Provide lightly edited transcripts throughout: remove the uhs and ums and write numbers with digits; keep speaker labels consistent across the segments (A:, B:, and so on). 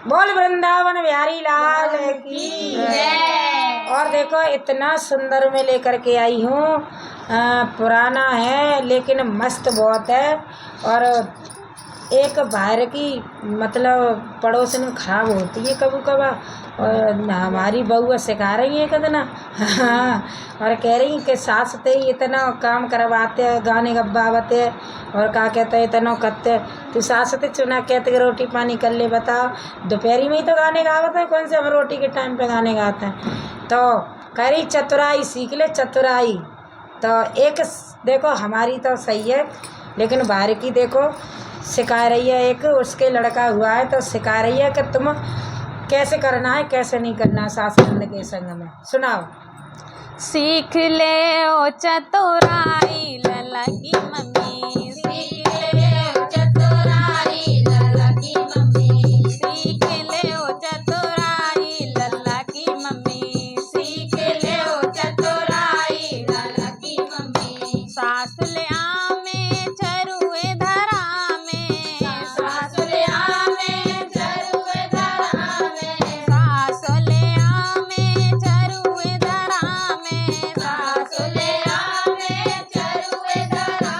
A: बोल वृंदावन बिहारी लाल की जय। और देखो इतना सुंदर में लेकर के आई हूँ, पुराना है लेकिन मस्त बहुत है। और एक बाहर की मतलब पड़ोसन खराब होती है कभी कभार, और हमारी बहू सिखा रही है कितना। हाँ, और कह रही कि सास ते ही इतना काम करवाते हैं, गाने गब्बावते हैं और क्या कहते हैं इतना करते। तू सास ते चुना कहते कि रोटी पानी कर ले, बताओ दोपहरी में ही तो गाने गावते हैं, कौन से हम रोटी के टाइम पे गाने गाते हैं। तो कह रही चतुराई सीख ले चतुराई। तो एक देखो हमारी तो सही है, लेकिन बाहर की देखो सिखा रही है, एक उसके लड़का हुआ है तो सिखा रही है कि तुम कैसे करना है कैसे नहीं करना सास नंद के संग में। सुनाओ।
B: सीख ले ओ चतुराई लला की मम्मी, सीख ले ओ चतुराई लला की मम्मी, सीख ले ओ चतुराई लला की मम्मी, सीख ले ओ चतुराई लला की मम्मी। सास ले आमे चरुए धरा में, सास ले आमे चरुए धरा में, सास ले आमे चरुए धरा में, सास ले आमे चरुए धरा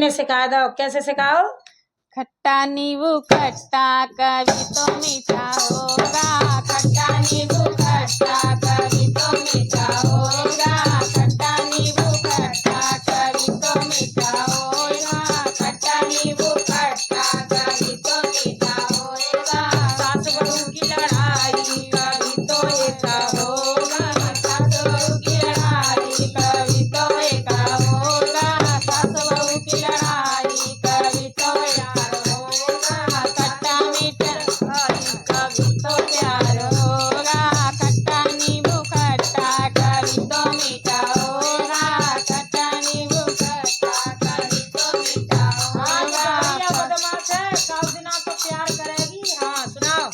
A: ने सिखा दो, कैसे सिखाओ?
B: खट्टा नींबू खट्टा कभी तो मीठा होगा, खट्टा नींबू खट्टा कभी तो मीठा होगा, खट्टा नींबू खट्टा कभी तो मीठा होगा, खट्टा नींबू खट्टा कभी तो मीठा होगा।
A: सास बहू की लड़ाई कभी तो एका होगा,
B: सास बहू की लड़ाई कभी तो एका होगा, सास बहू की लड़ाई कभी तो एका होगा, खट्टा मीठा कभी तो प्यार होगा, खट्टा नींबू खट्टा कभी तो मीठा होगा, खट्टा नींबू खट्टा कभी तो मीठा
A: हाँ
B: होगा।
A: बढ़िया बदमाश है, सास दिना तो प्यार करेगी। हाँ सुनाओ।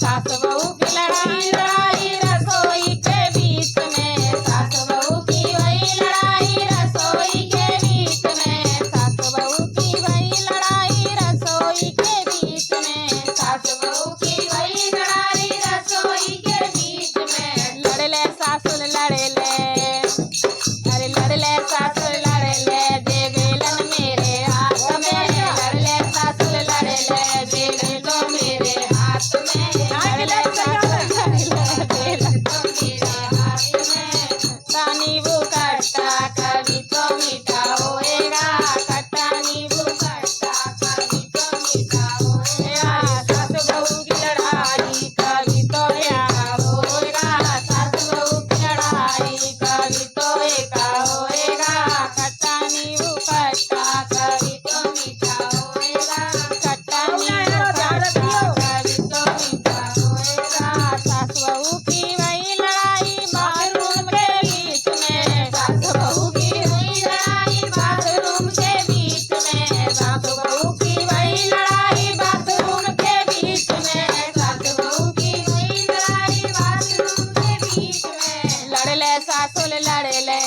B: सास बहू की लड़ाई रसोई के बीच में, सास बहू की वही लड़ाई रसोई के बीच में, सास बहू की वही लड़ाई रसोई के बीच में, सास बहू की वही लड़ाई रसोई के बीच में। लड़ ले सासुर लड़ ले, अरे लड़ ले सासुर लड़ ले, दे बेलन मेरे हाथ में, लड़ ले सासुर लड़ ले, दे बेलो मेरे हाथ में, लड़ ले सासुर लड़ ले, दे बेलो मेरे हाथ में। खट्टा नींबू खट्टा कभी तो मीठा होएगा, खट्टा नींबू खट्टा कभी तो मीठा होएगा। सास बहू की लड़ाई कभी तो प्यार होएगा, सास बहू की लड़ाई कभी तो एका होएगा, खट्टा नींबू खट्टा कभी तो मीठा होएगा, खट्टा नींबू खट्टा कभी तो मीठा होएगा। सास बहू की वही लड़ाई बाथरूम के बीच में, सास बहू की वही लड़ाई बाथरूम के बीच में, सास बहू की वही लड़ाई बाथरूम के बीच में, सास बहू की वही लड़ाई बाथरूम के बीच में। लड़ ले सासुर लड़ ले,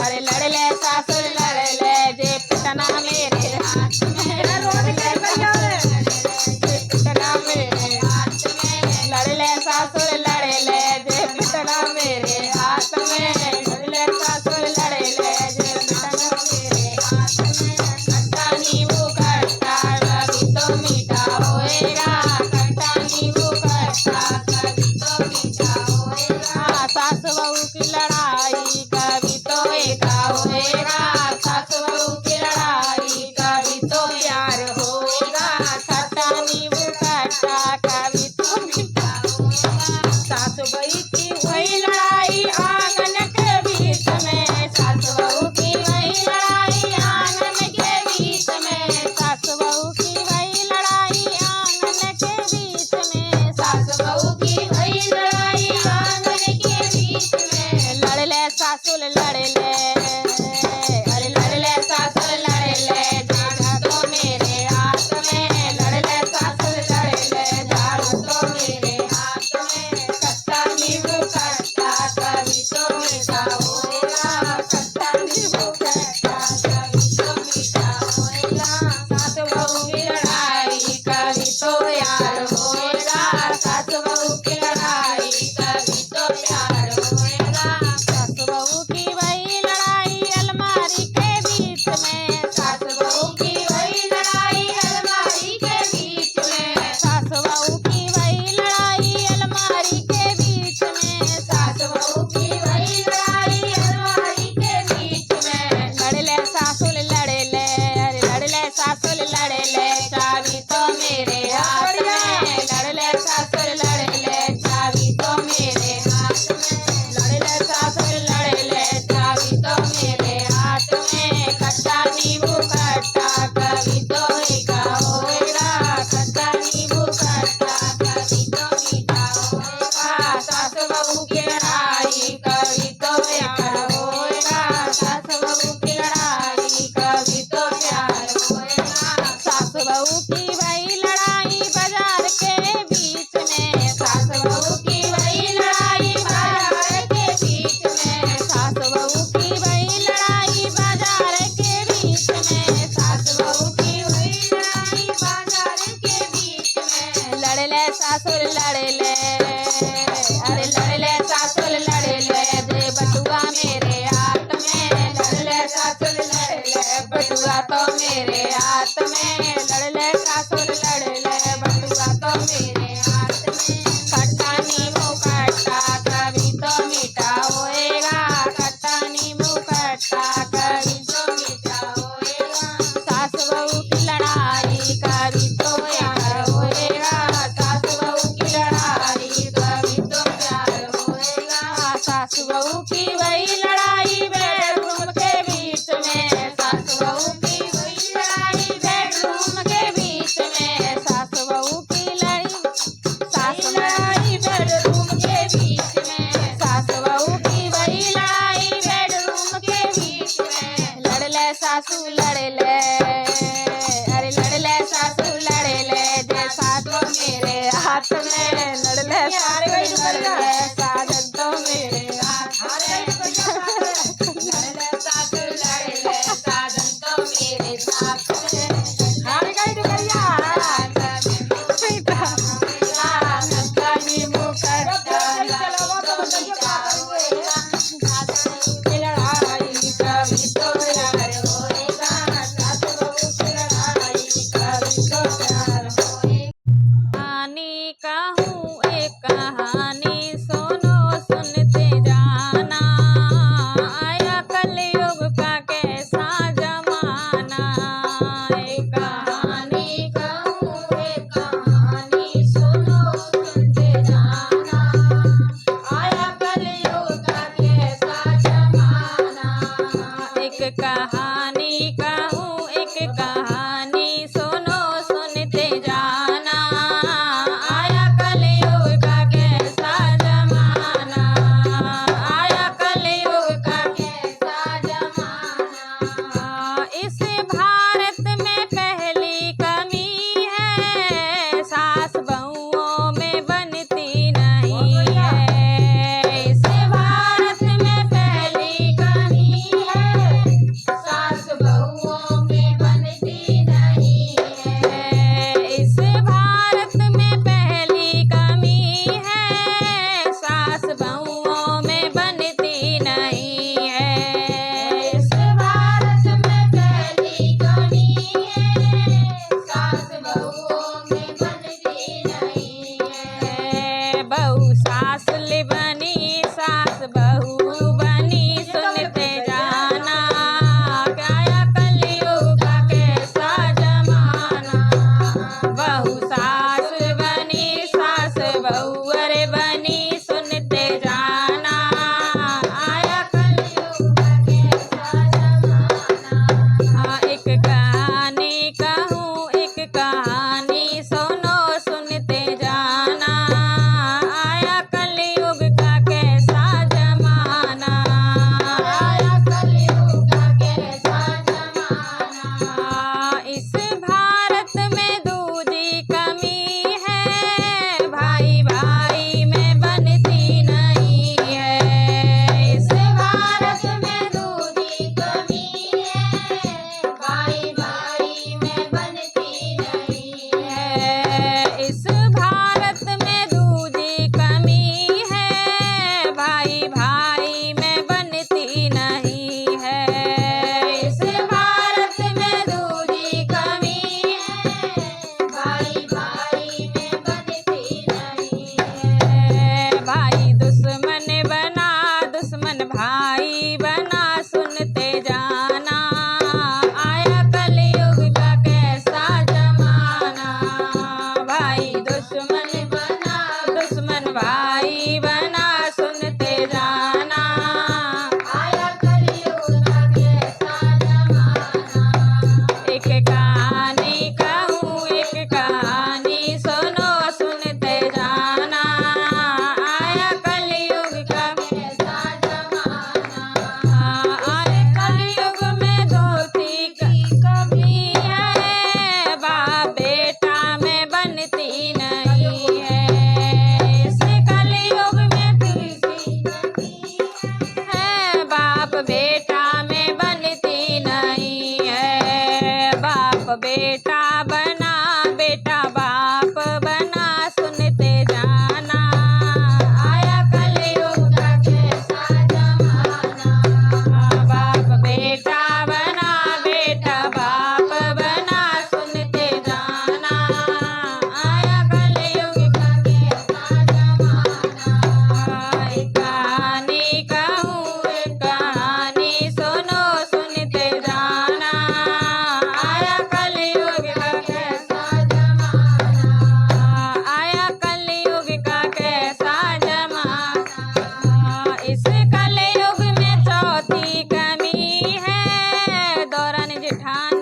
B: अरे लड़ ले सासुर लड़ ले, जे पिटना मेरे हाथ में, लड़ ले सासुर लड़ ले, जे पिटना मेरे हाथ में, लड़ ले सासुर लड़ ले, जे पिटना मेरे हाथ में, लड़ ले सासुर लड़ ले, जे पिटना मेरे हाथ में। खट्टा नींबू खट्टा कभी तो मीठा होएगा, खट्टा नींबू खट्टा कभी तो मीठा होएगा। सास बहू की लड़ाई कभी तो एका होएगा, सास बहू की लड़ाई कभी तो प्यार होएगा, खट्टा नींबू खट्टा कभी तो मीठा होएगा।
A: सास बहू की
B: वही लड़ाई आंगन के बीच में, सास बहू की वही लड़ाई आंगन के बीच में, सास बहू की वही लड़ाई आंगन के बीच में, सास बहू की वही लड़ाई आंगन के बीच में। लड़ ले सासुर लड़ ले, अरे लड़ ले सासुर लड़ ले, झाड़ू तो मेरे हाथ में, लड़ ले सासुर लड़ ले, झाड़ू तो मेरे हाथ में। खट्टा नींबू खट्टा कभी तो मीठा होएगा, खट्टा नींबू खट्टा कभी तो मीठा होएगा। सास बहू की लड़ाई कभी तो प्यार होएगा, सास बहू की लड़ाई कभी तो प्यार होएगा। सास बहू की वही लड़ाई अलमारी के बीच में, सास बहू की वही लड़ाई अलमारी के बीच में, सास बहू की वही लड़ाई अलमारी के बीच में, सास बहू की वही लड़ाई अलमारी के बीच में। लड़ ले सासुर लड़ ले, अरे लड़ ले सासुर लड़ ले, चाबी तो मेरे हाथ में, लड़ ले सासुर लड़ ले, चाबी तो मेरे हाथ में, लड़ ले सासुर लड़ ले, चाबी तो मेरे हाथ में। खट्टा नींबू खट्टा कभी तो एका होएगा, खट्टा नींबू खट्टा कभी तो मीठा होएगा। सास बहू की लड़ाई कभी तो प्यार होएगा, सास बहू की लड़ाई कभी तो प्यार होएगा। सास बहू की वही लड़ाई बाजार के बीच में, सास बहू की वही लड़ाई बाजार के बीच में, सास बहू की वही लड़ाई बाजार के बीच में, सास बहू की वही लड़ाई बाजार के बीच में। लड़ ले सासुर लड़ ले, अरे लड़ ले सासुर लड़ ले, दे बटुआ मेरे हाथ में, लड़ ले सासुर लड़ ले, बहू की वही लड़ाई बेडरूम के बीच में सास बहू की लड़ाई बेडरूम के बीच में सास बहू की वही लड़ाई बेडरूम के बीच में लड़ ले सासू लड़ ले अरे लड़ ले सासू लड़ ले जैसा तो मेरे हाथ में लड़ ले सासू लड़ ले साजन तो मेरे हाथ में लड़ ले सासू लड़ ले साजन तो मेरे साथ में
A: हारे गई डुकरिया
B: कहानी कहूँ एक कहानी सुनो सुनते जाना आया कलयुग का कैसा जमाना एक कहानी कहूँ एक कहानी सुनो सुनते जाना आया कलयुग का कैसा जमाना एक कहानी कहूँ एक कहानी सुनो सुनते जाना आया कलयुग का कैसा जमाना आया कलयुग का कैसा जमाना इस भारत में पहली कमी है सास बहुओं में बनती नहीं है इस भारत में पहली कमी है सास बहुओं में बनती नहीं है इस भारत में पहली कमी है सास बहुओं में बनती नहीं है इस भारत में पहली कमी है सास बहुओं में बनती नहीं है बहू सास ले बनी सास बहू बनी सुनते जाना क्या कलयुग का कैसा जमाना बहू सास बनी सास बहू अरे बनी सुनते जाना आया कलयुग का कैसा जमाना एक कहानी कहूँ एक कहानी सुनो सुनते जाना आया कलयुग का कैसा जमाना आया कलयुग का कैसा जमाना इस भारत में दूजी कमी है भाई भाई में बनती नहीं है इस भारत में दूजी कमी है भाई भाई में बनती नहीं है इस भारत में दूजी कमी है भाई भाई में बनती नहीं है इस भारत में दूजी कमी है भाई भाई में बनती नहीं है भाई दुश्मन बना दुश्मन भाई बना सुनते जाना आया कलयुग का कैसा जमाना भाई दुश्मन बना दुश्मन भाई बना सुनते जाना आया कलयुग का कैसा जमाना एक कहानी कहूँ एक कहानी सुनो सुनते जाना आया कलयुग का कैसा जमाना आया कलयुग में धोती की कमी है बाप बेटा में बनती नहीं है इस कलयुग में तुलसी है बाप बेटा में बनती नहीं है बाप बेटा बना बेटा बाप बना सुनते जाना आया कलयुग का कैसा जमाना बाप बेटा बना बेटा बाप बना सुनते जाना आया कलयुग का कैसा जमाना एक कहानी कहूँ एक कहानी सुनो सुनते जाना आया कलयुग का जेठानी